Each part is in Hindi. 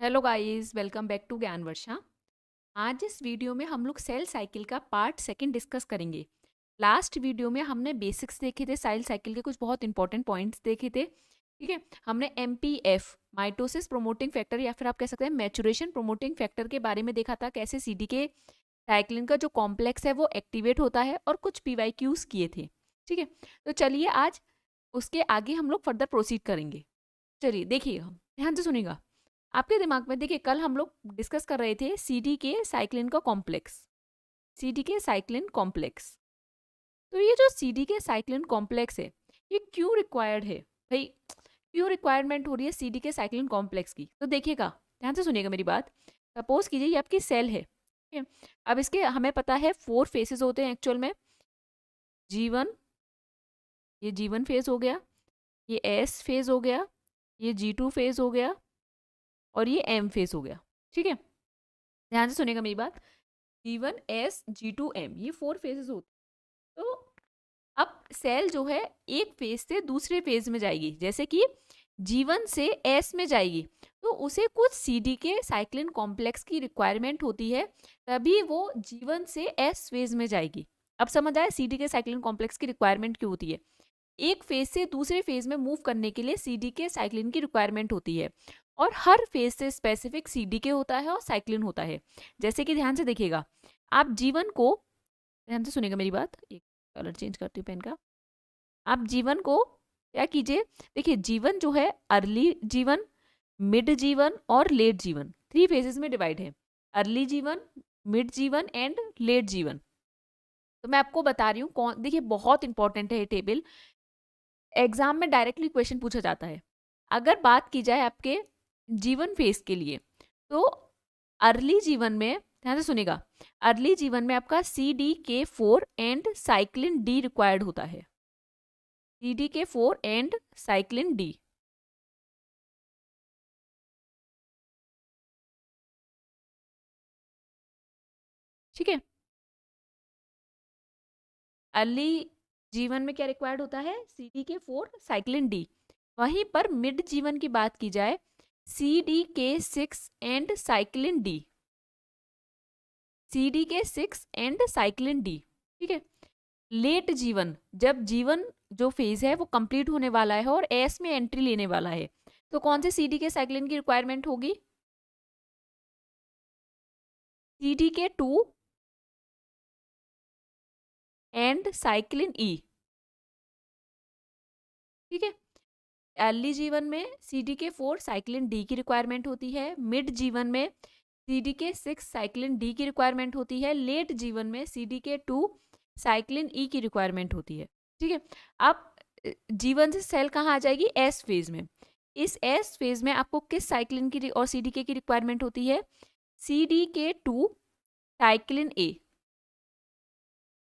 Hello guys, welcome back to Gyan Varsha. आज इस वीडियो में हम लोग सेल साइकिल का पार्ट सेकंड डिस्कस करेंगे। लास्ट वीडियो में हमने बेसिक्स देखे थे, सेल साइकिल के कुछ बहुत इंपॉर्टेंट पॉइंट्स देखे थे। ठीक है, हमने एमपीएफ माइटोसिस प्रोमोटिंग फैक्टर या फिर आप कह सकते हैं मैचुरेशन प्रोमोटिंग फैक्टर के बारे में देखा था, कैसे सीडीके साइक्लिन का जो कॉम्प्लेक्स है वो एक्टिवेट होता है, और कुछ पीवाईक्यूज किए थे। ठीक है, तो चलिए आज उसके आगे हम लोग फर्दर प्रोसीड करेंगे। चलिए देखिएगा, ध्यान से सुनिएगा। आपके दिमाग में देखिए, कल हम लोग डिस्कस कर रहे थे सीडी के साइक्लिन का कॉम्प्लेक्स, सीडी के साइक्लिन कॉम्प्लेक्स। तो ये जो सीडी के साइक्लिन कॉम्प्लेक्स है, ये क्यों रिक्वायर्ड है भाई, क्यों रिक्वायरमेंट हो रही है सीडी के साइक्लिन कॉम्प्लेक्स की? तो देखिएगा, ध्यान से सुनिएगा मेरी बात। सपोज कीजिए ये आपकी सेल है, ठीक है। अब इसके हमें पता है 4 फेसेस होते हैं एक्चुअल में। G1, ये G1 फेज हो गया, ये S फेज हो गया, ये G2 फेज हो गया, और ये M फेज हो गया। ठीक है, ध्यान से सुनेगा मेरी बात। G1 S G2 M, ये 4 फेजेस होते हैं। तो अब सेल जो है एक फेज से दूसरे फेज में जाएगी, जैसे कि G1 से S में जाएगी, तो उसे कुछ CD के साइक्लिन कॉम्प्लेक्स की रिक्वायरमेंट होती है, तभी वो G1 से S फेज में जाएगी। अब समझ आया CD के साइक्लिन कॉम्प्लेक्स की रिक्वायरमेंट क्यों होती है? एक फेज से दूसरे फेज में मूव करने के लिए CD के साइक्लिन की रिक्वायरमेंट होती है, और हर फेज से स्पेसिफिक CDK होता है और साइक्लिन होता है। जैसे कि ध्यान से देखिएगा, आप जीवन को, ध्यान से सुनिएगा मेरी बात, एक कलर चेंज करती हूँ पेन का। आप जीवन को क्या कीजिए, देखिए जीवन जो है अर्ली जीवन, मिड जीवन और लेट जीवन, 3 फेजेस में डिवाइड है। अर्ली जीवन, मिड जीवन एंड लेट जीवन। तो मैं आपको बता रही हूँ कौन, देखिए बहुत इंपॉर्टेंट है ये टेबल, एग्जाम में डायरेक्टली क्वेश्चन पूछा जाता है। अगर बात की जाए आपके जीवन फेज के लिए, तो अर्ली जीवन में, ध्यान से सुनिएगा, अर्ली जीवन में आपका CDK4 and cyclin D required होता है। CDK4 एंड साइक्लिन डी, ठीक है। अर्ली जीवन में क्या रिक्वायर्ड होता है? CDK4 cyclin D. वहीं पर मिड जीवन की बात की जाए, CDK6 and cyclin D, CDK6 and cyclin D, ठीक है। लेट जीवन, जब जीवन जो फेज है वो कंप्लीट होने वाला है और एस में एंट्री लेने वाला है, तो कौन से CDK साइक्लिन की रिक्वायरमेंट होगी? CDK2 एंड साइक्लिन ई, ठीक है। अर्ली जीवन में CDK4 साइक्लिन डी की रिक्वायरमेंट होती है, मिड जीवन में CDK6 साइक्लिन डी की रिक्वायरमेंट होती है, लेट जीवन में CDK2 साइक्लिन ई की रिक्वायरमेंट होती है, ठीक है। अब जीवन से सेल कहाँ आ जाएगी? एस फेज में। इस एस फेज में आपको किस साइक्लिन की और CDK की रिक्वायरमेंट होती है? CDK2 साइक्लिन ए,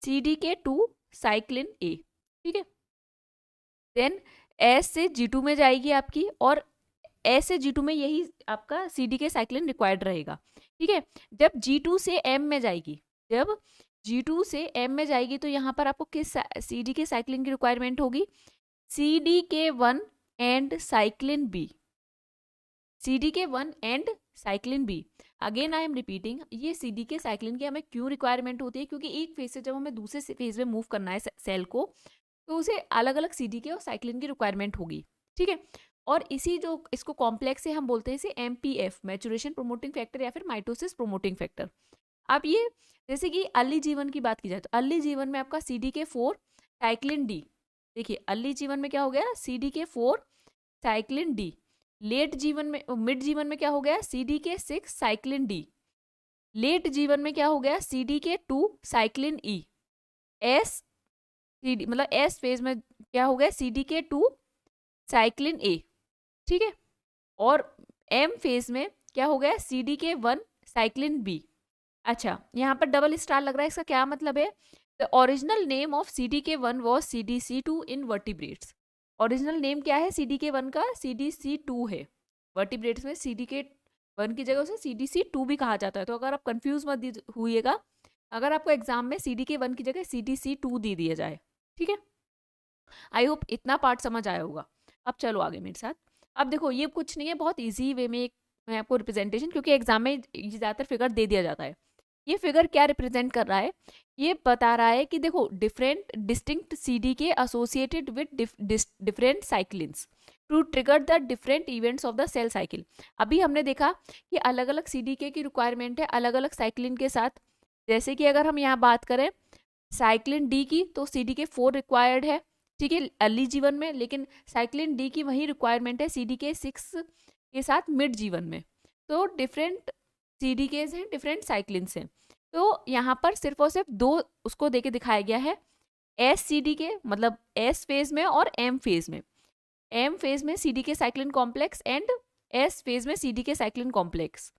CDK2 साइक्लिन ए, ठीक है। देन एस से G2 में जाएगी आपकी, और एस से G2 में यही आपका CDK साइक्लिन रिक्वायर्ड रहेगा, ठीक है। जब G2 से M में जाएगी, जब G2 से M में जाएगी, तो यहाँ पर आपको किस CDK साइक्लिन की रिक्वायरमेंट होगी? CDK1 and cyclin B, CDK1 and cyclin B. Again I am repeating, ये CDK साइक्लिन की हमें क्यों रिक्वायरमेंट होती है? क्योंकि एक फेज से जब हमें दूसरे फेज में मूव करना है सेल को, तो उसे अलग अलग CDK और साइक्लिन की रिक्वायरमेंट होगी, ठीक है। और इसी जो इसको कॉम्प्लेक्स है हम बोलते हैं इसे MPF, मैचुरेशन प्रोमोटिंग फैक्टर या फिर माइटोसिस प्रोमोटिंग फैक्टर। अब ये जैसे कि अर्ली जीवन की बात की जाए, तो अर्ली जीवन में आपका CDK4 साइक्लिन डी, देखिए अर्ली जीवन में क्या हो गया? CDK4 cyclin D. लेट जीवन में, मिड जीवन में क्या हो गया? CDK6 cyclin D. लेट जीवन में क्या हो गया? CDK2 साइक्लिन ई। एस CD मतलब एस फेज में क्या हो गया? CDK2 साइक्लिन ए, ठीक है। और एम फेज में क्या हो गया? CDK1 cyclin B. अच्छा, यहाँ पर डबल स्टार लग रहा है, इसका क्या मतलब है? The original name of CDK1 was CDC2 in vertebrates. Original name क्या है CDK1 का? CDC2 है। वर्टिब्रेट्स में CDK1 की जगह उसे CDC2 भी कहा जाता है, तो अगर आप कंफ्यूज मत हुइएगा अगर आपको एग्जाम में CDK1 की जगह CDC2 दे दिया जाए, ठीक है। आई होप इतना पार्ट समझ आया होगा। अब चलो आगे मेरे साथ। अब देखो, ये कुछ नहीं है, बहुत इजी वे में एक मैं आपको रिप्रेजेंटेशन, क्योंकि एग्जाम में ज़्यादातर फिगर दे दिया जाता है। ये फिगर क्या रिप्रेजेंट कर रहा है, ये बता रहा है कि देखो different distinct CDK associated with different cyclins to trigger the different events of the cell cycle. अभी हमने देखा कि अलग अलग सीडीके की रिक्वायरमेंट है अलग अलग साइक्लिन के साथ। जैसे कि अगर हम यहाँ बात करें साइक्लिन डी की, तो सीडीके 4 रिक्वायर्ड है, ठीक है, अर्ली जीवन में, लेकिन साइक्लिन डी की वही रिक्वायरमेंट है सीडीके 6 के साथ मिड जीवन में। तो डिफरेंट सीडीकेज हैं, डिफरेंट साइक्लिन्स हैं। तो यहाँ पर सिर्फ और सिर्फ दो उसको देके दिखाया गया है, एस सीडीके मतलब एस फेज में और एम फेज में। एम फेज में CDK cyclin complex and S phase में सीडीके साइक्लिन कॉम्प्लेक्स।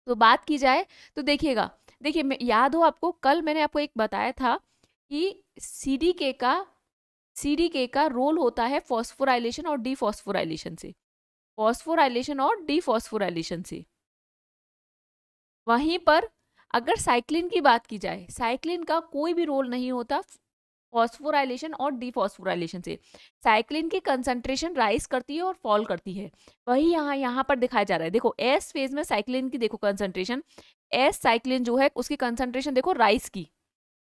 तो बात की जाए तो देखिएगा, देखिए याद हो आपको, कल मैंने आपको एक बताया था कि सीडीके का रोल होता है फॉस्फोराइलेशन और डीफॉस्फोराइलेशन से, फॉस्फोराइलेशन और डीफॉस्फोराइलेशन से। वहीं पर अगर साइक्लिन की बात की जाए, साइक्लिन का कोई भी रोल नहीं होता फॉस्फोराइलेशन और डीफॉस्फोराइलेशन से। साइक्लिन की कंसंट्रेशन राइज करती है और फॉल करती है, वही यहाँ पर दिखाया जा रहा है। देखो एस फेज में साइक्लिन की देखो कंसंट्रेशन, एस साइक्लिन जो है उसकी कंसंट्रेशन देखो राइज की,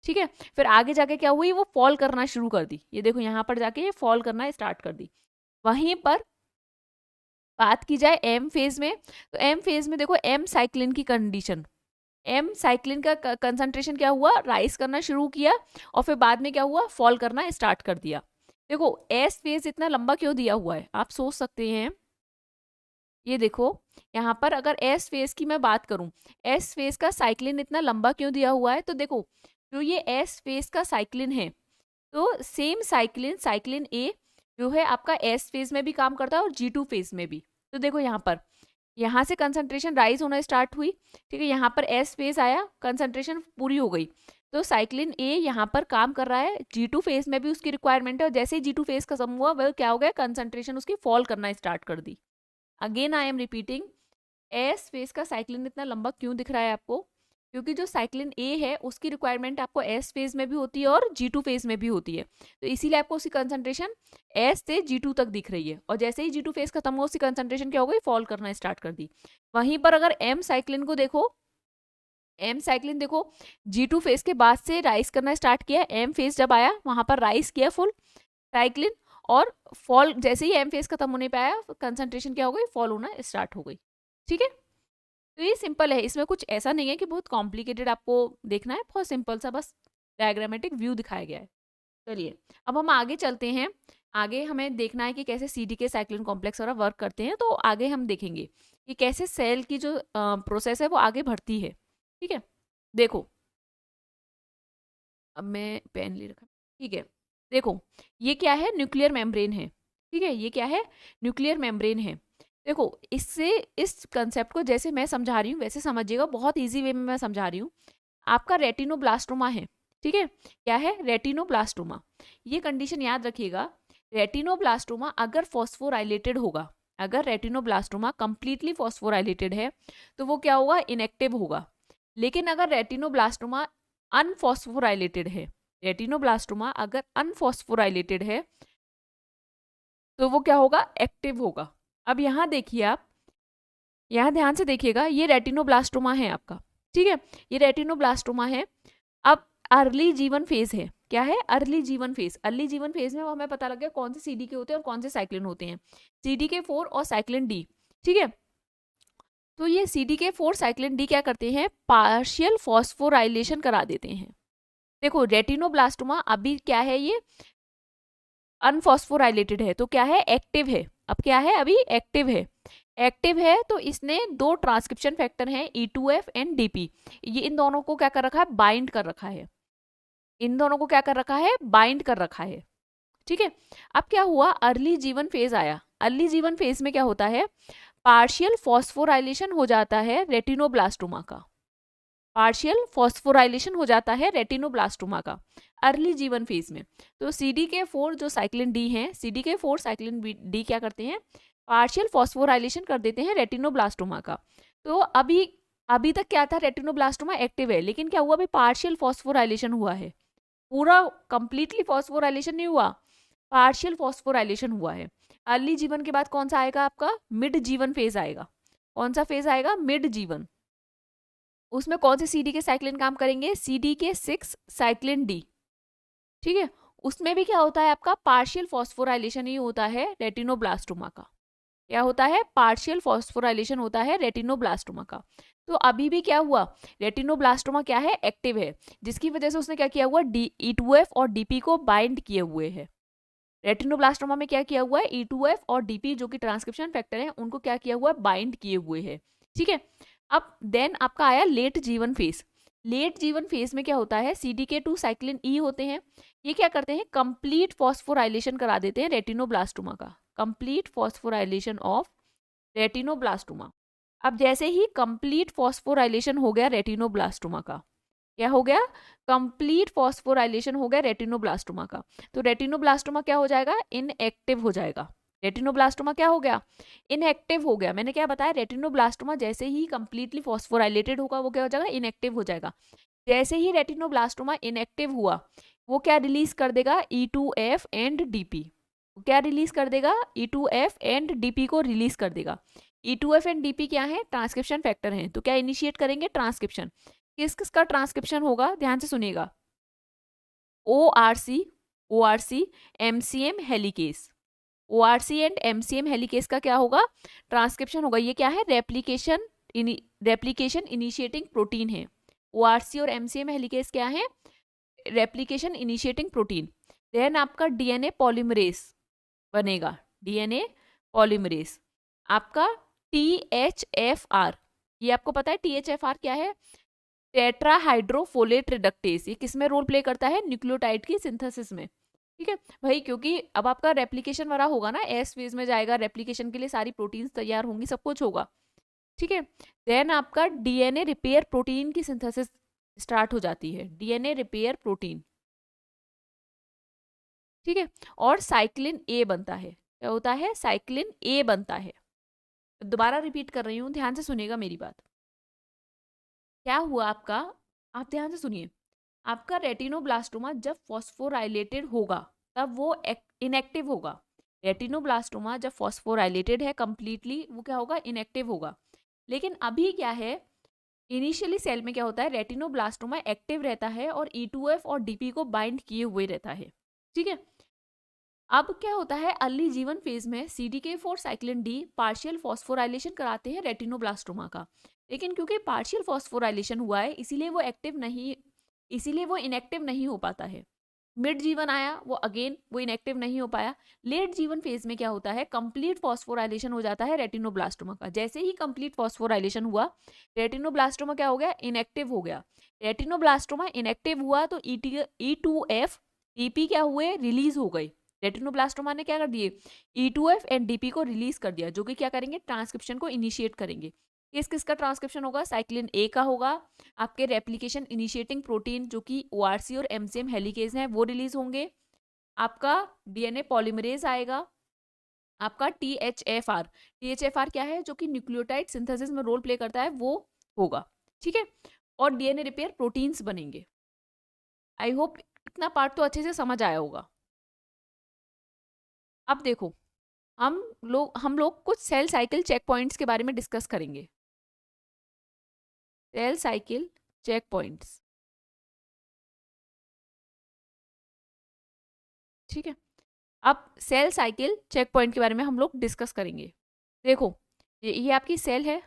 ठीक है, फिर आगे जाके क्या हुई, वो फॉल करना शुरू कर दी, ये देखो यहाँ पर जाके ये फॉल करना स्टार्ट कर दी। वहीं पर बात की जाए एम फेज में, तो एम फेज में देखो एम साइक्लिन की कंडीशन, एम साइक्लिन का कंसंट्रेशन क्या हुआ, राइज करना शुरू किया और फिर बाद में क्या हुआ, फॉल करना स्टार्ट कर दिया। देखो एस फेज इतना लंबा क्यों दिया हुआ है, आप सोच सकते हैं। ये देखो यहाँ पर अगर एस फेज की मैं बात करूं, एस फेज का साइक्लिन इतना लंबा क्यों दिया हुआ है, तो देखो जो ये एस फेज का साइक्लिन है, तो सेम साइक्लिन, साइक्लिन ए जो है आपका एस फेज में भी काम करता है और G2 फेज में भी। तो देखो यहाँ पर, यहाँ से कंसंट्रेशन राइज होना स्टार्ट हुई, ठीक है, यहाँ पर एस फेज आया, कंसंट्रेशन पूरी हो गई, तो साइक्लिन ए यहाँ पर काम कर रहा है, G2 फेज में भी उसकी रिक्वायरमेंट है, और जैसे ही G2 फेज खत्म हुआ वह क्या हो गया, कंसंट्रेशन उसकी फॉल करना स्टार्ट कर दी। Again I am repeating, S phase का साइक्लिन इतना लंबा क्यों दिख रहा है आपको, क्योंकि जो साइक्लिन ए है उसकी रिक्वायरमेंट आपको एस फेज में भी होती है और G2 फेज में भी होती है, तो इसीलिए आपको उसकी कंसंट्रेशन एस से G2 तक दिख रही है, और जैसे ही G2 फेज खत्म हुआ उसकी कंसंट्रेशन क्या हो गई, फॉल करना स्टार्ट कर दी। वहीं पर अगर एम साइक्लिन को देखो, एम साइक्लिन देखो G2 फेज के बाद से राइज करना स्टार्ट किया, एम फेज जब आया वहां पर राइज किया फुल साइक्लिन, और फॉल जैसे ही एम फेज खत्म होने पे आया, कंसंट्रेशन क्या हो गई, फॉल होना स्टार्ट हो गई, ठीक है। तो ये सिंपल है, इसमें कुछ ऐसा नहीं है कि बहुत कॉम्प्लिकेटेड आपको देखना है, बहुत सिंपल सा बस डायग्रामेटिक व्यू दिखाया गया है। चलिए अब हम आगे चलते हैं, आगे हमें देखना है कि कैसे सीडीके साइक्लिन कॉम्प्लेक्स वाला वर्क करते हैं, तो आगे हम देखेंगे कि कैसे सेल की जो प्रोसेस है वो आगे बढ़ती है, ठीक है। देखो अब मैं पेन ले रखा, ठीक है, देखो ये क्या है, न्यूक्लियर मेम्ब्रेन है, ठीक है, ये क्या है, न्यूक्लियर मेम्ब्रेन है। देखो इससे इस कंसेप्ट को जैसे मैं समझा रही हूँ वैसे समझिएगा, बहुत इजी वे में मैं समझा रही हूँ। आपका रेटिनोब्लास्टोमा है, ठीक है, क्या है, रेटिनोब्लास्टोमा। ये कंडीशन याद रखिएगा, रेटिनोब्लास्टोमा अगर फॉस्फोराइलेटेड होगा, अगर रेटिनोब्लास्टोमा कंप्लीटली फॉस्फोराइलेटेड है तो वो क्या होगा, इनएक्टिव होगा। लेकिन अगर रेटिनोब्लास्टोमा अनफॉस्फोराइलेटेड है, रेटिनोब्लास्टोमा अगर अनफॉस्फोराइलेटेड है तो वो क्या होगा, एक्टिव होगा। अब यहाँ देखिए आप, यहाँ ध्यान से देखिएगा, ये रेटिनोब्लास्टोमा है आपका, ठीक है, ये रेटिनोब्लास्टोमा है। अब अर्ली जीवन फेज है, क्या है, अर्ली जीवन फेज। अर्ली जीवन फेज में हमें पता लग गया कौन से सीडीके होते हैं और कौन से साइक्लिन होते हैं, सीडीके 4 और साइक्लिन डी, ठीक है। तो ये सीडीके 4 साइक्लिन डी क्या करते हैं, पार्शियल फॉस्फोराइलेशन करा देते हैं। देखो रेटिनोब्लास्टोमा अभी क्या है, ये अनफॉस्फोराइलेटेड है, तो क्या है, एक्टिव है। अब क्या है, अभी एक्टिव है, एक्टिव है, तो इसने दो ट्रांसक्रिप्शन फैक्टर हैं E2F एंड DP, ये इन दोनों को क्या कर रखा है, बाइंड कर रखा है, इन दोनों को क्या कर रखा है, बाइंड कर रखा है, ठीक है। अब क्या हुआ, अर्ली जीवन फेज आया, अर्ली जीवन फेज में क्या होता है, पार्शियल फॉस्फोराइलेशन हो जाता है रेटिनोब्लास्टोमा का, पार्शियल फॉस्फोराइलेशन हो जाता है रेटिनोब्लास्टोमा का अर्ली जीवन फेज में। तो CDK4 जो साइक्लिन डी है, CDK4 साइक्लिन डी क्या करते हैं, पार्शियल फॉस्फोराइलेशन कर देते हैं रेटिनोब्लास्टोमा का। तो अभी तक क्या था, रेटिनोब्लास्टोमा एक्टिव है, लेकिन क्या हुआ, अभी पार्शियल फॉस्फोराइलेशन हुआ है, पूरा कंप्लीटली फॉस्फोराइलेशन नहीं हुआ, पार्शियल फॉस्फोराइलेशन हुआ है। अर्ली जीवन के बाद कौन सा आएगा आपका, मिड जीवन फेज आएगा, कौन सा फेज आएगा, मिड जीवन। उसमें कौन से CDK साइक्लिन काम करेंगे, CDK6 साइक्लिन D, ठीक है। उसमें भी क्या होता है आपका, पार्शियल फॉस्फोराइलेशन ही होता है रेटिनोब्लास्टोमा का। क्या होता है, पार्शियल फॉस्फोराइलेशन होता है रेटिनोब्लास्टोमा का। तो अभी भी क्या हुआ, रेटिनोब्लास्टोमा क्या है, एक्टिव है, जिसकी वजह से उसने क्या किया हुआ, E2F और DP को बाइंड किए हुए है। रेटिनोब्लास्टोमा में क्या किया हुआ है, E2F और DP जो कि ट्रांसक्रिप्शन फैक्टर है, उनको क्या किया हुआ है, बाइंड किए हुए है, ठीक है। अब देन आपका आया लेट जीवन फेज। लेट जीवन फेज में क्या होता है, CDK2 साइक्लिन E होते हैं, ये क्या करते हैं, कंप्लीट फॉस्फोराइलेशन करा देते हैं रेटिनोब्लास्टोमा का, कंप्लीट फॉस्फोराइलेशन ऑफ रेटिनोब्लास्टोमा। अब जैसे ही कंप्लीट फॉस्फोराइलेशन हो गया रेटिनोब्लास्टोमा का, क्या हो गया, कंप्लीट फॉस्फोराइलेशन हो गया रेटिनोब्लास्टोमा का, तो रेटिनोब्लास्टोमा क्या हो जाएगा, इनएक्टिव हो जाएगा। रेटिनोब्लास्टोमा क्या हो गया, इनएक्टिव हो गया। मैंने क्या बताया, रेटिनोब्लास्टोमा जैसे ही कंप्लीटली फॉस्फोराइलेटेड होगा वो क्या हो जाएगा, इनएक्टिव हो जाएगा। जैसे ही रेटिनोब्लास्टोमा इनएक्टिव हुआ, वो क्या रिलीज कर देगा, E2F एंड DP। क्या रिलीज कर देगा, E2F एंड DP को रिलीज कर देगा। E2F एंड DP क्या है, ट्रांसक्रिप्शन फैक्टर हैं, तो क्या इनिशिएट करेंगे, ट्रांसक्रिप्शन। किस किस का ट्रांसक्रिप्शन होगा, ध्यान से सुनिएगा, ORC MCM helicase, ORC and MCM helicase का क्या होगा, ट्रांसक्रिप्शन होगा। ये क्या है, रेप्लिकेशन इनिशिएटिंग प्रोटीन है। ORC और MCM हेलिकेस क्या है, रेप्लिकेशन इनिशिएटिंग प्रोटीन। देन आपका DNA पॉलीमरेज बनेगा, DNA पॉलीमरेज। आपका THFR, ये आपको पता है THFR क्या है, टेट्राहाइड्रोफोलेट रिडक्टेस। ये किस में रोल प्ले करता है, न्यूक्लियोटाइड की सिंथेसिस में, ठीक है भाई, क्योंकि अब आपका रेप्लिकेशन वाला होगा ना, एस फेज में जाएगा, रेप्लिकेशन के लिए सारी प्रोटीन्स तैयार होंगी, सब कुछ होगा, ठीक है। देन आपका DNA रिपेयर प्रोटीन की सिंथेसिस स्टार्ट हो जाती है, DNA रिपेयर प्रोटीन, ठीक है। और साइक्लिन A बनता है, क्या होता है, साइक्लिन A बनता है। दोबारा रिपीट कर रही हूँ, ध्यान से सुनिएगा मेरी बात। क्या हुआ आपका, आप ध्यान से सुनिए, आपका रेटिनोब्लास्टोमा जब फॉस्फोराइलेटेड होगा तब वो इनएक्टिव होगा। रेटिनोब्लास्टोमा जब फॉस्फोराइलेटेड है कंप्लीटली, वो क्या होगा, इनएक्टिव होगा। लेकिन अभी क्या है, इनिशियली सेल में क्या होता है, रेटिनोब्लास्टोमा एक्टिव रहता है और E2F और DP को बाइंड किए हुए रहता है, ठीक है। अब क्या होता है, अर्ली जीवन फेज में CDK4 cyclin D partial phosphorylation कराते हैं रेटिनोब्लास्टोमा का। लेकिन क्योंकि पार्शियल फॉस्फोराइलेशन हुआ है, इसीलिए वो इनएक्टिव नहीं हो पाता है। मिड जीवन आया, वो इनएक्टिव नहीं हो पाया। लेट जीवन फेज में क्या होता है, कंप्लीट फॉस्फोराइलेशन हो जाता है रेटिनोब्लास्टोमा का। जैसे ही कंप्लीट फॉस्फोराइलेशन हुआ, रेटिनोब्लास्टोमा क्या हो गया, इनएक्टिव हो गया। रेटिनोब्लास्टोमा इनएक्टिव हुआ तो E2F DP क्या हुए, रिलीज हो गए। रेटिनोब्लास्टोमा ने क्या कर दिए, E2F एंड DP को रिलीज कर दिया, जो कि क्या करेंगे, ट्रांसक्रिप्शन को इनिशिएट करेंगे। किस किस का ट्रांसक्रिप्शन होगा, साइक्लिन A का होगा, आपके रेप्लिकेशन इनिशिएटिंग प्रोटीन जो कि ORC और MCM हेलिकेज हैं वो रिलीज होंगे, आपका DNA पॉलीमरेज आएगा, आपका THFR क्या है, जो कि न्यूक्लियोटाइड सिंथेसिस में रोल प्ले करता है, वो होगा, ठीक है। और DNA रिपेयर प्रोटीन्स बनेंगे। आई होप इतना पार्ट तो अच्छे से समझ आया होगा। अब देखो, हम लोग कुछ सेल साइकिल चेक पॉइंट्स के बारे में डिस्कस करेंगे। सेल साइकिल चेक पॉइंट्स, ठीक है। अब सेल साइकिल चेक पॉइंट के बारे में हम लोग डिस्कस करेंगे। देखो, ये आपकी सेल है,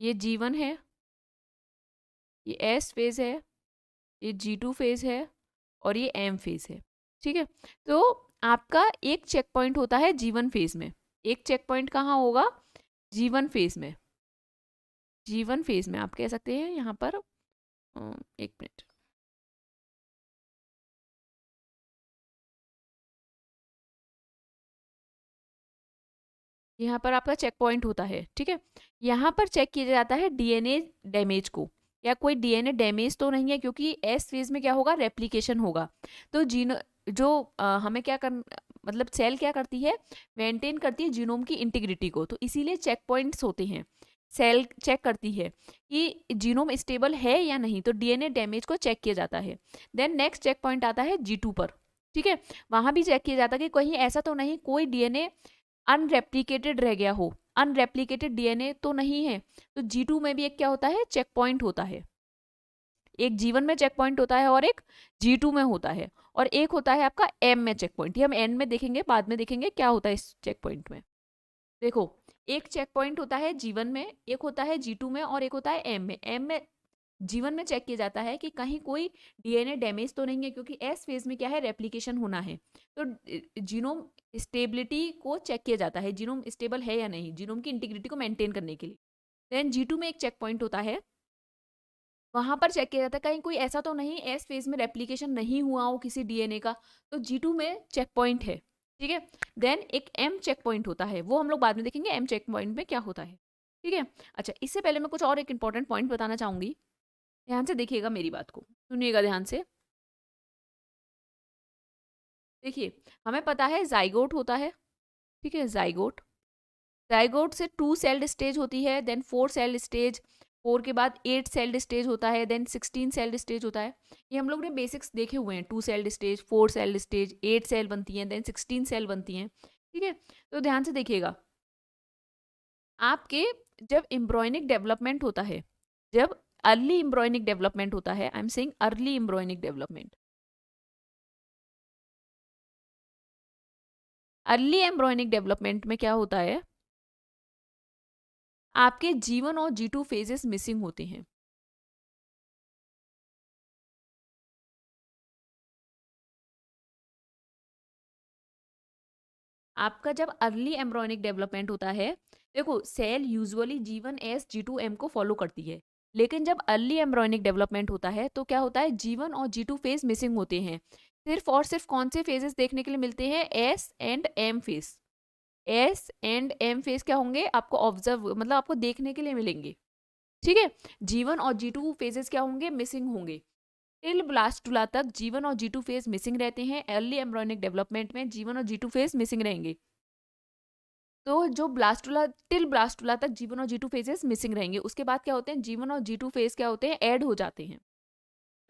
ये G1 है, ये S फेज है, ये G2 फेज है और ये M फेज है, ठीक है। तो आपका एक चेक पॉइंट होता है G1 फेज में। एक चेक पॉइंट कहाँ होगा, G1 फेज में। G1 फेज में आप कह सकते हैं यहाँ पर, एक मिनट, यहाँ पर आपका चेक पॉइंट होता है, ठीक है। यहाँ पर चेक किया जाता है DNA डैमेज को, या कोई DNA डैमेज तो नहीं है, क्योंकि एस फेज में क्या होगा, रेप्लिकेशन होगा। तो हमें क्या कर, मतलब सेल क्या करती है, मेंटेन करती है जीनोम की इंटीग्रिटी को, तो इसीलिए चेक पॉइंट्स होते हैं। सेल चेक करती है कि जीनोम स्टेबल है या नहीं, तो DNA डैमेज को चेक किया जाता है। देन नेक्स्ट चेक पॉइंट आता है G2 पर। ठीक है, वहां भी चेक किया जाता है कि कहीं ऐसा तो नहीं कोई डीएनए अनरेप्लिकेटेड रह गया हो, अनरेप्लिकेटेड डीएनए तो नहीं है। तो G2 में भी एक क्या होता है, चेक पॉइंट होता है। एक G1 में चेक पॉइंट होता है और एक G2 में होता है, और एक होता है आपका M में चेक पॉइंट। ये हम एंड में देखेंगे, बाद में देखेंगे क्या होता है इस चेक पॉइंट में। देखो, एक चेक पॉइंट होता है G1 में, एक होता है G2 में, और एक होता है M में। M में G1 में चेक किया जाता है कि कहीं कोई डीएनए डैमेज तो नहीं है, क्योंकि एस फेज में क्या है, रेप्लिकेशन होना है। तो जीनोम स्टेबिलिटी को चेक किया जाता है, जीनोम स्टेबल है या नहीं, जीनोम की इंटीग्रिटी को मेंटेन करने के लिए। देन G2 में एक चेक पॉइंट होता है, वहां पर चेक किया जाता है कहीं कोई ऐसा तो नहीं एस फेज में रेप्लिकेशन नहीं हुआ हो किसी डीएनए का, तो G2 में चेक पॉइंट है। ठीक है, देन एक एम चेक पॉइंट होता है, वो हम लोग बाद में देखेंगे एम चेक पॉइंट में क्या होता है। ठीक है, अच्छा, इससे पहले मैं कुछ और एक इंपॉर्टेंट पॉइंट बताना चाहूंगी। ध्यान से देखिएगा, मेरी बात को सुनिएगा ध्यान से। देखिए, हमें पता है जाइगोट होता है, ठीक है, जाइगोट, जाइगोट से 2 सेल्ड स्टेज होती है, देन 4 सेल्ड स्टेज, 4 के बाद 8 सेल्ड स्टेज होता है, देन 16 सेल्ड स्टेज होता है। ये हम लोग ने बेसिक्स देखे हुए हैं, 2 celled stage, 4 celled stage, 8 cell बनती हैं, देन 16 सेल बनती हैं। ठीक है, तो ध्यान से देखिएगा, आपके जब एम्ब्रॉयनिक डेवलपमेंट होता है, जब अर्ली एम्ब्रॉयनिक डेवलपमेंट होता है, I am saying early embryonic development, early embryonic development में क्या होता है, आपके G1 और G2 फेजेस मिसिंग होते हैं। आपका जब अर्ली एम्ब्रॉयनिक डेवलपमेंट होता है, देखो सेल यूजुअली G1S G2M को फॉलो करती है, लेकिन जब अर्ली एम्ब्रॉयनिक डेवलपमेंट होता है तो क्या होता है, G1 और G2 फेज मिसिंग होते हैं। सिर्फ और सिर्फ कौन से फेजेस देखने के लिए मिलते हैं, S and M phase. S and M phase क्या होंगे, आपको ऑब्जर्व मतलब आपको देखने के लिए मिलेंगे। ठीक है, G1 और G2 फेजेस क्या होंगे, मिसिंग होंगे। टिल ब्लास्टुला तक G1 और G2 फेज मिसिंग रहते हैं। अर्ली एम्ब्रॉयनिक डेवलपमेंट में G1 और G2 फेज मिसिंग रहेंगे। तो जो ब्लास्टुला, टिल ब्लास्टुला तक G1 और G2 फेजेस मिसिंग रहेंगे। उसके बाद क्या होते हैं, G1 और G2 फेज क्या होते हैं, ऐड हो जाते हैं।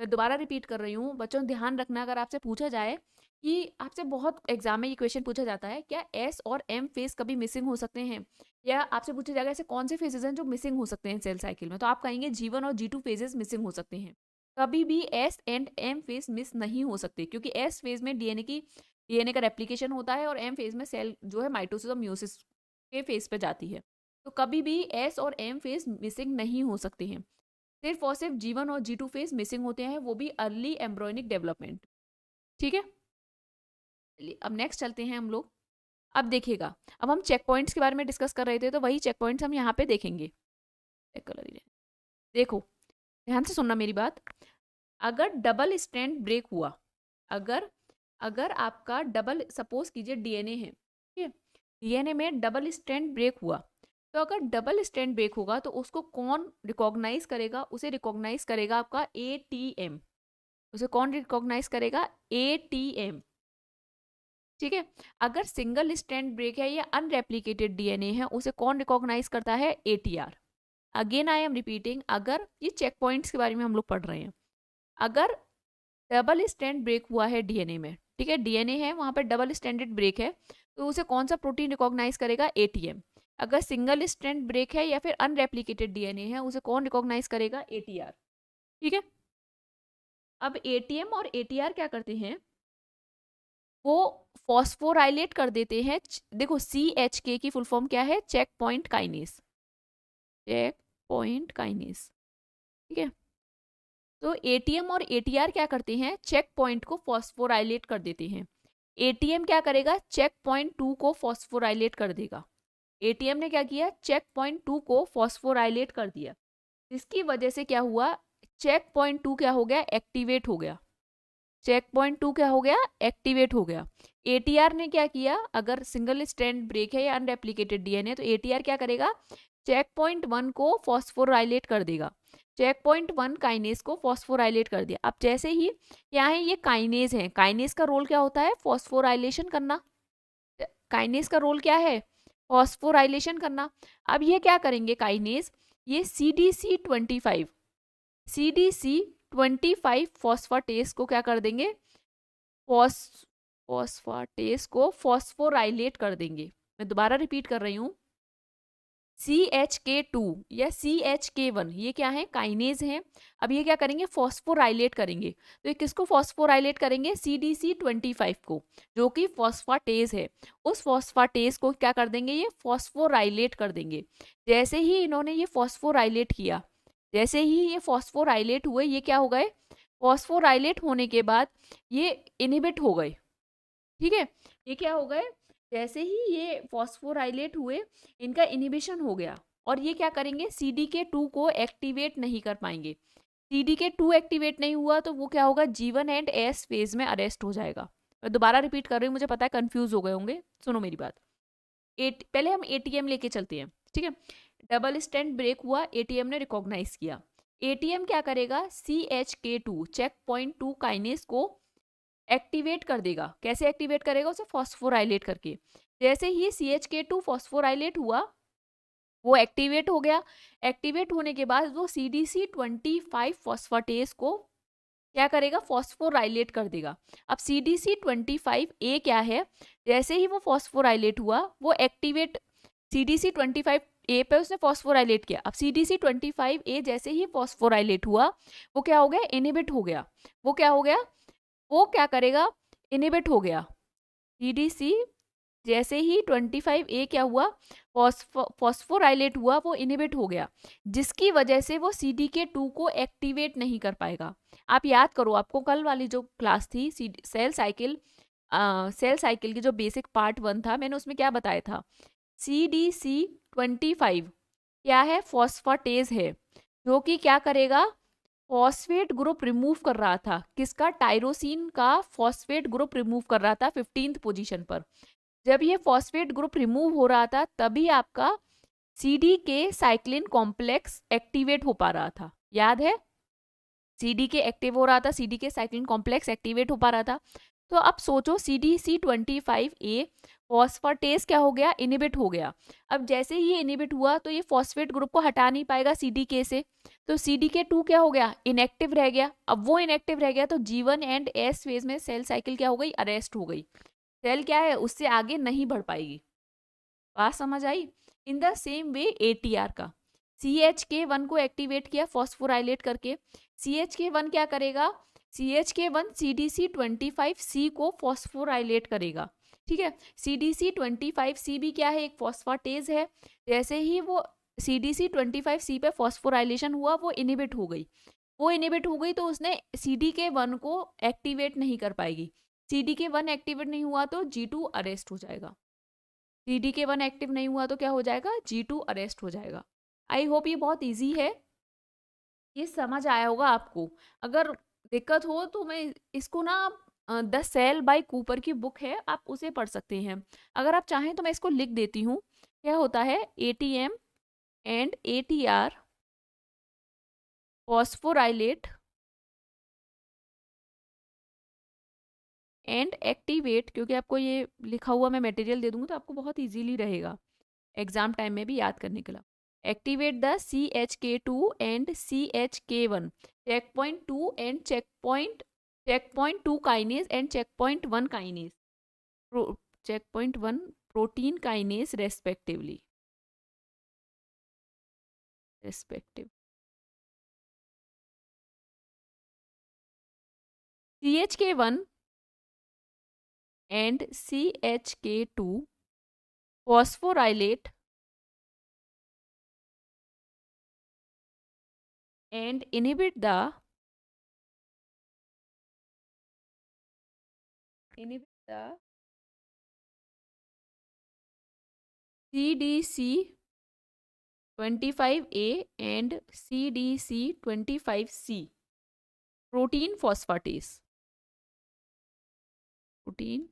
मैं दोबारा रिपीट कर रही हूँ बच्चों, ध्यान रखना, अगर आपसे पूछा जाए कि आपसे बहुत एग्जाम में ये क्वेश्चन पूछा जाता है, क्या एस और एम फेज कभी मिसिंग हो सकते हैं, या आपसे पूछा जाएगा ऐसे कौन से फेजेस हैं जो मिसिंग हो सकते हैं सेल साइकिल में, तो आप कहेंगे G1 और G2 फेजेस मिसिंग हो सकते हैं। कभी भी S and M phase miss नहीं हो सकते, क्योंकि एस फेज में डीएनए का रेप्लिकेशन होता है, और एम फेज में सेल जो है माइटोसिस और म्यूसिस के फेज पे जाती है। तो कभी भी एस और एम फेज मिसिंग नहीं हो सकते हैं। सिर्फ और सिर्फ G1 और G2 फेज मिसिंग होते हैं, वो भी अर्ली एम्ब्रॉयनिक डेवलपमेंट। ठीक है, चलिए अब नेक्स्ट चलते हैं हम लोग। अब देखिएगा, अब हम चेक पॉइंट्स के बारे में डिस्कस कर रहे थे, तो वही चेक पॉइंट्स हम यहाँ पे देखेंगे। कलर ही देखो, ध्यान से सुनना मेरी बात। अगर डबल स्ट्रैंड ब्रेक हुआ, अगर अगर आपका डबल, सपोज कीजिए डीएनए है, ठीक है, डीएनए में डबल स्ट्रैंड ब्रेक हुआ, तो अगर डबल स्ट्रैंड ब्रेक होगा तो उसको कौन रिकॉग्नाइज करेगा, उसे रिकॉग्नाइज करेगा आपका एटीएम। उसे कौन रिकॉग्नाइज करेगा, एटीएम। ठीक है, अगर सिंगल स्ट्रैंड ब्रेक है या अनरेप्लिकेटेड डीएनए है, उसे कौन रिकॉग्नाइज करता है, ATR. Again I am repeating, अगर ये चेक पॉइंट्स के बारे में हम लोग पढ़ रहे हैं, अगर डबल स्ट्रैंड ब्रेक हुआ है डीएनए में, ठीक है, डीएनए है वहां पर डबल स्ट्रैंडेड ब्रेक है, तो उसे कौन सा प्रोटीन रिकॉग्नाइज करेगा, एटीएम। अगर सिंगल स्ट्रैंड ब्रेक है या फिर अनरेप्लिकेटेड डीएनए है, उसे कौन रिकॉग्नाइज करेगा, एटीआर। ठीक है, अब एटीएम और एटीआर क्या करते हैं, वो फॉस्फोराइलेट कर देते हैं। देखो CHK की फुल फॉर्म क्या है, check point kinase, check point kinase. ठीक है, तो एटीएम और एटीआर क्या करते हैं, चेक पॉइंट को फॉस्फोराइलेट कर देते हैं। एटीएम क्या करेगा, चेक पॉइंट 2 को फॉस्फोराइलेट कर देगा। एटीएम ने क्या किया, चेक पॉइंट 2 को फॉस्फोराइलेट कर दिया, जिसकी वजह से क्या हुआ, चेक पॉइंट 2 क्या हो गया, एक्टिवेट हो गया। चेक पॉइंट 2 क्या हो गया, एक्टिवेट हो गया। एटीआर ने क्या किया, अगर सिंगल स्ट्रैंड ब्रेक है या अनरेप्लिकेटेड डीएनए, तो एटीआर क्या करेगा, चेक पॉइंट 1 को फॉस्फोराइलेट कर देगा। चेक पॉइंट 1 काइनेज को फॉस्फोराइलेट कर दिया। अब जैसे ही क्या है, ये काइनेज है, काइनेज का रोल क्या होता है, फॉस्फोराइलेशन करना। काइनेज का रोल क्या है, फॉस्फोराइलेशन करना। अब ये क्या करेंगे काइनेज, ये CDC25 फॉस्फेटेस को क्या कर देंगे, फॉस्फेटेस को फॉस्फोराइलेट कर देंगे। मैं दोबारा रिपीट कर रही हूँ, CHK2 या CHK1 ये क्या है, काइनेज है। अब ये क्या करेंगे, फॉस्फोराइलेट करेंगे। तो ये किसको फॉस्फोराइलेट करेंगे, CDC25 को, जो कि फॉस्फाटेज है। उस फॉस्फाटेज को क्या कर देंगे, ये फॉस्फोराइलेट कर देंगे। जैसे ही इन्होंने ये फॉस्फोराइलेट किया, जैसे ही ये फॉस्फोराइलेट हुए, ये क्या हो गए, फॉस्फोराइलेट होने के बाद ये इनहिबिट हो गए। ठीक है, ये क्या हो गए, जैसे ही ये फॉस्फोराइलेट हुए, इनका इनिबिशन हो गया, और ये क्या करेंगे, CDK2 को एक्टिवेट नहीं कर पाएंगे। CDK2 एक्टिवेट नहीं हुआ तो वो क्या होगा, G1 एंड S फेज में अरेस्ट हो जाएगा। मैं दोबारा रिपीट कर रही हूँ, मुझे पता है कंफ्यूज हो गए होंगे, सुनो मेरी बात। पहले हम ATM लेके चलते हैं, ठीक है। डबल स्टैंड ब्रेक हुआ, ATM ने रिकॉग्नाइज किया। ATM क्या करेगा, CHK2 चेक पॉइंट 2 काइनेस को एक्टिवेट कर देगा। कैसे एक्टिवेट करेगा, उसे फॉस्फोराइलेट करके। जैसे ही CHK2 फॉस्फोराइलेट हुआ, वो एक्टिवेट हो गया। एक्टिवेट होने के बाद वो CDC25 फॉस्फेटेस को क्या करेगा, फॉस्फोराइलेट कर देगा। अब CDC25A क्या है, जैसे ही वो फॉस्फोराइलेट हुआ, वो एक्टिवेट, CDC25A पे उसने फॉस्फोराइलेट किया। अब CDC25A जैसे ही फॉस्फोराइलेट हुआ, वो क्या हो गया, इनहिबिट हो गया। वो क्या हो गया, वो क्या करेगा, इनहिबिट हो गया। CDC जैसे ही 25A क्या हुआ, फॉस्फोराइलेट हुआ, वो इनहिबिट हो गया, जिसकी वजह से वो CDK2 को एक्टिवेट नहीं कर पाएगा। आप याद करो, आपको कल वाली जो क्लास थी सेल साइकिल, सेल साइकिल की जो बेसिक पार्ट 1 था, मैंने उसमें क्या बताया था, CDC25 क्या है, फॉस्फेटेज है, जो कि क्या करेगा, फॉस्फेट ग्रुप रिमूव कर रहा था। किसका, टायरोसिन का फॉस्फेट ग्रुप रिमूव कर रहा था 15th पोजीशन पर। जब ये फॉस्फेट ग्रुप रिमूव हो रहा था, तभी आपका CDK साइक्लिन कॉम्प्लेक्स एक्टिवेट हो पा रहा था। याद है, CDK एक्टिव हो रहा था, CDK साइक्लिन कॉम्प्लेक्स एक्टिवेट हो पा रहा था। तो अब सोचो, CDC25A फॉस्फेटेस क्या हो गया, इनिबिट हो गया। अब जैसे ही ये इनिबिट हुआ, तो ये फॉस्फेट ग्रुप को हटा नहीं पाएगा CDK से, तो CDK2 क्या हो गया, इनएक्टिव रह गया। अब वो इनएक्टिव रह गया, तो G1 एंड S फेज में सेल साइकिल क्या हो गई, अरेस्ट हो गई। सेल क्या है, उससे आगे नहीं बढ़ पाएगी। बात समझ आई। In the same way ATR का, CHK1 को एक्टिवेट किया फॉस्फोराइलेट करके। CHK1 क्या करेगा, CHK1 CDC25C को फॉस्फोराइलेट करेगा। ठीक है, CDC25C भी क्या है, एक फॉस्फेटेज है। जैसे ही वो CDC25C पे फॉस्फोराइलेशन हुआ, वो इनिबिट हो गई। वो इनिबिट हो गई, तो उसने CDK1 को एक्टिवेट नहीं कर पाएगी। CDK1 एक्टिवेट नहीं हुआ तो G2 अरेस्ट हो जाएगा। CDK1 एक्टिव नहीं हुआ तो क्या हो जाएगा, G2 अरेस्ट हो जाएगा। आई होप ये बहुत इजी है, ये समझ आया होगा आपको। अगर दिक्कत हो तो मैं इसको ना, द सेल बाय कूपर की बुक है, आप उसे पढ़ सकते हैं। अगर आप चाहें तो मैं इसको लिख देती हूँ। क्या होता है, ATM and ATR phosphorylate and activate, क्योंकि आपको ये लिखा हुआ मैं मटेरियल दे दूंगी तो आपको बहुत इजीली रहेगा एग्जाम टाइम में भी याद करने के लिए। Activate the CHK2 and CHK1 check point 2 and check point 2 kinase and check point 1 kinase, check point 1 protein kinase respectively, respective. CHK1 and CHK2 phosphorylate and inhibit the CDC25A and CDC25C protein phosphatase, protein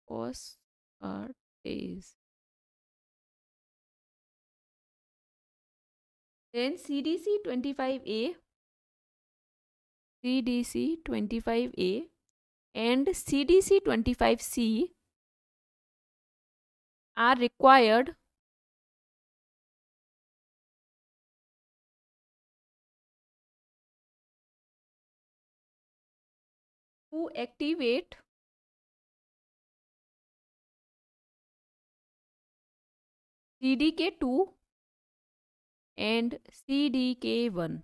phosphatase. Then CDC25A and CDC25C are required to activate CDK2 and CDK1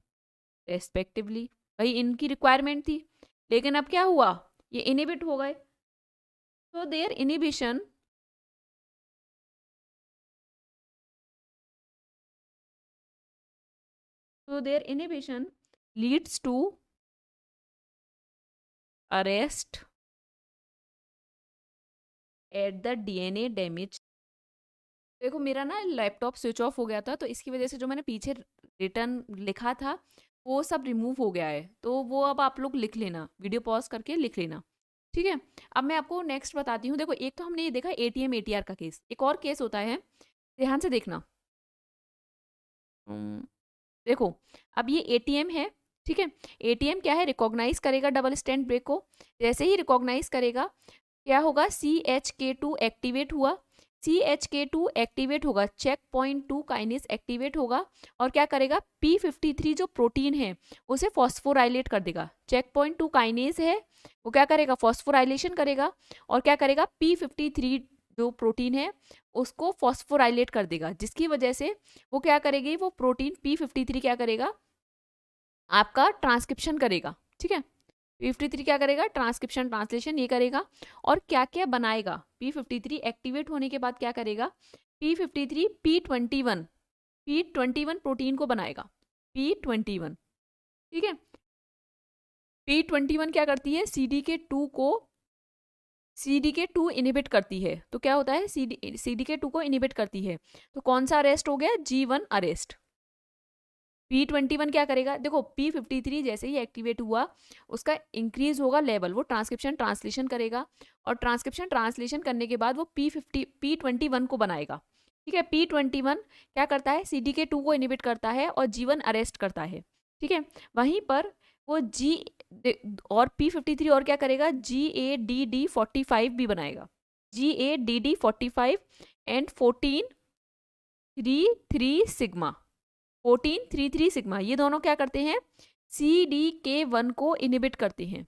respectively. भाई इनकी रिक्वायरमेंट थी, लेकिन अब क्या हुआ, ये इनिबिट हो गए। तो their inhibition leads to arrest at the DNA damage. देखो मेरा ना लैपटॉप स्विच ऑफ हो गया था, तो इसकी वजह से जो मैंने पीछे रिटर्न लिखा था वो सब रिमूव हो गया है, तो वो अब आप लोग लिख लेना, वीडियो पॉज करके लिख लेना, ठीक है। अब मैं आपको नेक्स्ट बताती हूँ। देखो एक तो हमने ये देखा ATM ATR का केस, एक और केस होता है, ध्यान से देखना। देखो अब ये ATM है, ठीक है। ATM क्या है, रिकॉग्नाइज करेगा डबल स्टैंड ब्रेक को। जैसे ही रिकॉग्नाइज करेगा क्या होगा, CHK2 एक्टिवेट हुआ। CHK2 एक्टिवेट होगा, चेक पॉइंट 2 काइनेस एक्टिवेट होगा, और क्या करेगा, P53 जो प्रोटीन है उसे फॉस्फोराइलेट कर देगा। चेक पॉइंट 2 काइनेस है, वो क्या करेगा, फॉस्फोराइलेशन करेगा, और क्या करेगा, P53 जो प्रोटीन है उसको फॉस्फोराइलेट कर देगा, जिसकी वजह से वो क्या करेगी, वो प्रोटीन P53 क्या करेगा, आपका ट्रांसक्रिप्शन करेगा, ठीक है। P53 क्या करेगा, ट्रांसक्रिप्शन ट्रांसलेशन ये करेगा, और क्या क्या बनाएगा, P53 एक्टिवेट होने के बाद क्या करेगा, P53 P21 प्रोटीन को बनाएगा, P21, ठीक है। P21 क्या करती है, CDK2 इनिबिट करती है। तो क्या होता है, CDK2 को इनिबिट करती है, तो कौन सा अरेस्ट हो गया, G1 अरेस्ट। P21 क्या करेगा, देखो P53 जैसे ही एक्टिवेट हुआ उसका इंक्रीज होगा लेवल, वो ट्रांसक्रिप्शन ट्रांसलेशन करेगा, और ट्रांसक्रिप्शन ट्रांसलेशन करने के बाद वो P21 को बनाएगा, ठीक है। P21 क्या करता है, CDK2 को इनिबिट करता है और G1 अरेस्ट करता है, ठीक है। वहीं पर वो और P53 और क्या करेगा, GADD45 भी बनाएगा, GADD45 एंड 14-3-3 सिग्मा, 14-3-3 सिग्मा, ये दोनों क्या करते हैं, CDK1 को इनिबिट करते हैं।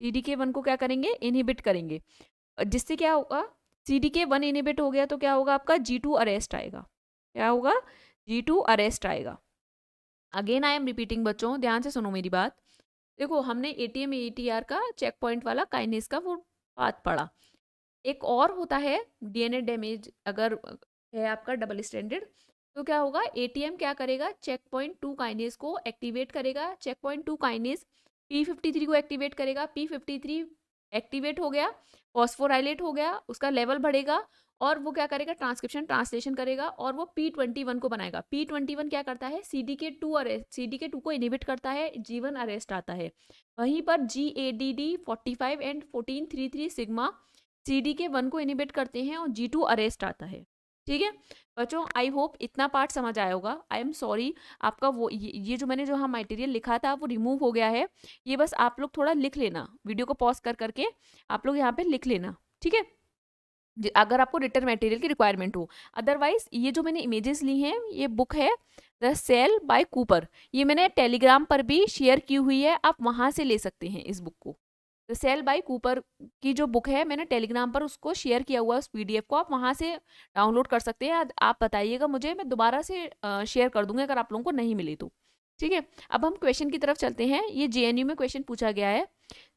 CDK1 को क्या करेंगे, इनिबिट करेंगे, जिससे क्या होगा, CDK1 इनिबिट हो गया तो क्या होगा, आपका G2 अरेस्ट आएगा। क्या होगा, G2 अरेस्ट आएगा। अगेन आई एम रिपीटिंग बच्चों, ध्यान से सुनो मेरी बात। देखो हमने ATM ATR का चेक पॉइंट वाला काइनेस का वो बात पढ़ा। एक और होता है DNA डैमेज, अगर है आपका डबल स्टैंडर्ड, तो क्या होगा, ATM क्या करेगा, चेक पॉइंट 2 काइनेस को एक्टिवेट करेगा। चेक पॉइंट 2 काइनेस P53 को एक्टिवेट करेगा, P53 एक्टिवेट हो गया, फॉस्फोराइलेट हो गया, उसका लेवल बढ़ेगा, और वो क्या करेगा, ट्रांसक्रिप्शन ट्रांसलेशन करेगा, और वो P21 को बनाएगा। P21 क्या करता है, CDK2 को इनिबिट करता है, G1 अरेस्ट आता है। वहीं पर GADD45 एंड 14-3-3 सिग्मा CDK1 को इनिबिट करते हैं और G2 अरेस्ट आता है, ठीक है। बच्चों आई होप इतना पार्ट समझ आया होगा। आई एम सॉरी, आपका वो ये जो मैंने जो हाँ मटेरियल लिखा था वो रिमूव हो गया है, ये बस आप लोग थोड़ा लिख लेना, वीडियो को पॉज कर करके आप लोग यहाँ पे लिख लेना, ठीक है, अगर आपको रिटर्न मटेरियल की रिक्वायरमेंट हो। अदरवाइज ये जो मैंने इमेजेस ली हैं, ये बुक है द सेल बाय कूपर, ये मैंने टेलीग्राम पर भी शेयर की हुई है, आप वहाँ से ले सकते हैं इस बुक को। द सेल बाय कूपर की जो बुक है मैंने टेलीग्राम पर उसको शेयर किया हुआ है, उस PDF को आप वहाँ से डाउनलोड कर सकते हैं। आप बताइएगा मुझे, मैं दोबारा से शेयर कर दूंगी अगर आप लोगों को नहीं मिली तो, ठीक है। अब हम क्वेश्चन की तरफ चलते हैं। ये JNU में क्वेश्चन पूछा गया है,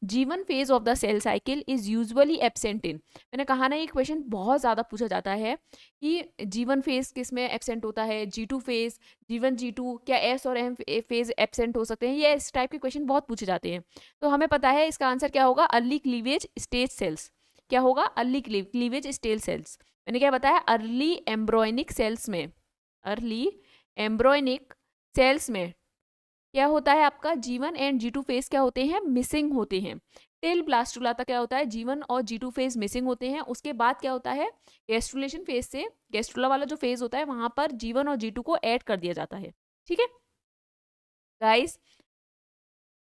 G1 phase of the cell cycle is usually absent in. मैंने कहा ना ये क्वेश्चन बहुत ज़्यादा पूछा जाता है कि G1 फेज किस में एब्सेंट होता है, G2 फेज, G1 G2, क्या S और M फेज एब्सेंट हो सकते हैं, ये इस टाइप के क्वेश्चन बहुत पूछे जाते हैं। तो हमें पता है इसका आंसर क्या होगा, अर्ली क्लीवेज स्टेज सेल्स। क्या होगा, अर्ली क्लीवेज स्टेज सेल्स। मैंने क्या बताया, अर्ली एम्ब्रॉयनिक सेल्स में, अर्ली एम्ब्रॉयनिक सेल्स में क्या होता है, आपका G1 एंड G2 फेज क्या होते हैं, मिसिंग होते हैं। टिल ब्लास्टुला तक क्या होता है, G1 और G2 फेज मिसिंग होते हैं। उसके बाद क्या होता है, गैस्ट्रुलेशन फेज से, गैस्ट्रुला वाला जो फेज होता है वहां पर G1 और G2 को ऐड कर दिया जाता है, ठीक है गाइस।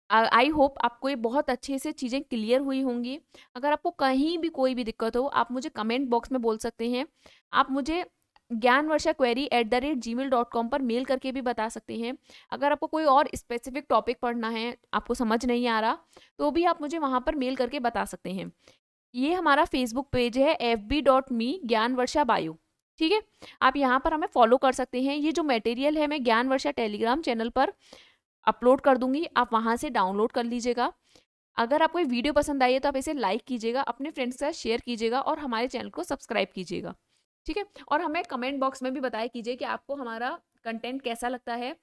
आई होप आपको ये बहुत अच्छे से चीज़ें क्लियर हुई होंगी। अगर आपको कहीं भी कोई भी दिक्कत हो आप मुझे कमेंट बॉक्स में बोल सकते हैं, आप मुझे ज्ञानवर्षा@gmail.com पर मेल करके भी बता सकते हैं। अगर आपको कोई और स्पेसिफिक टॉपिक पढ़ना है, आपको समझ नहीं आ रहा, तो भी आप मुझे वहाँ पर मेल करके बता सकते हैं। ये हमारा फेसबुक पेज है fb.me ज्ञानवर्षा बायो, ठीक है, आप यहाँ पर हमें फॉलो कर सकते हैं। ये जो मटेरियल है मैं ज्ञान वर्षा टेलीग्राम चैनल पर अपलोड कर दूंगी, आप वहाँ से डाउनलोड कर लीजिएगा। अगर आपको ये वीडियो पसंद आई है तो आप इसे लाइक कीजिएगा, अपने फ्रेंड्स के साथ शेयर कीजिएगा और हमारे चैनल को सब्सक्राइब कीजिएगा। ठीक है, और हमें कमेंट बॉक्स में भी बताया कीजिए कि आपको हमारा कंटेंट कैसा लगता है।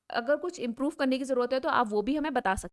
अगर कुछ इम्प्रूव करने की ज़रूरत है तो आप वो भी हमें बता सकते हैं।